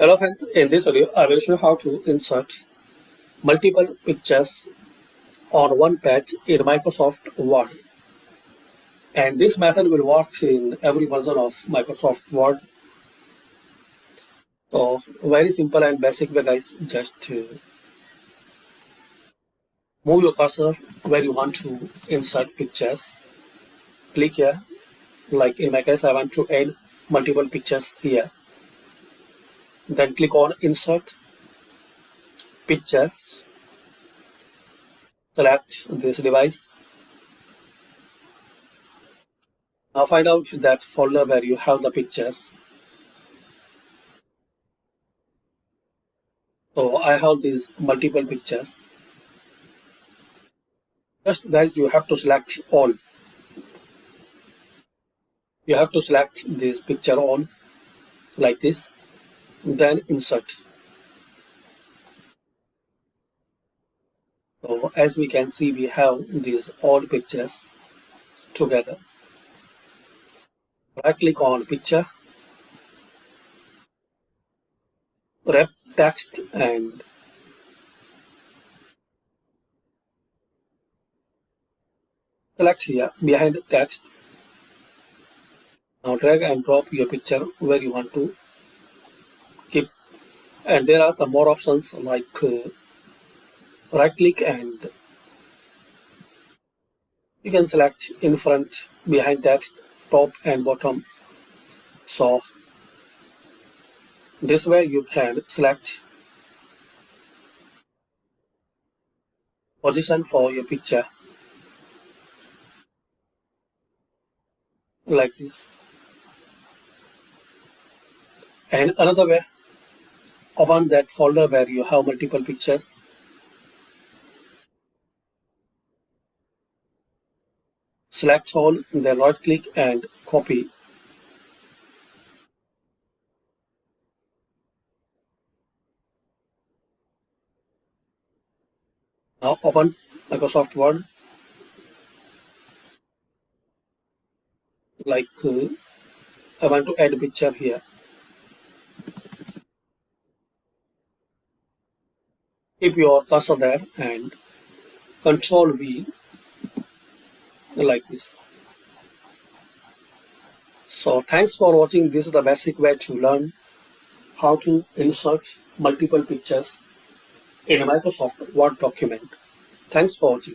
Hello friends, in this video I will show how to insert multiple pictures on one page in Microsoft Word. And this method will work in every version of Microsoft Word. So very simple and basic way guys, just move your cursor where you want to insert pictures. Click here, like in my case I want to add multiple pictures here. Then click on insert pictures, select this device. Now find out that folder where you have the pictures. So I have these multiple pictures. Just guys, you have to select all. You have to select this picture all like this, then insert. So as we can see, we have these all pictures together. Right click on picture, wrap text and select here behind text. Now drag and drop your picture where you want to keep. And there are some more options like right click and you can select in front, behind text, top and bottom. So this way you can select position for your picture like this. And another way, open that folder where you have multiple pictures. Select all, then right click and copy. Now open Microsoft Word. Like I want to add a picture here. Keep your cursor there and Control V like this. So thanks for watching. This is the basic way to learn how to insert multiple pictures in a Microsoft Word document. Thanks for watching.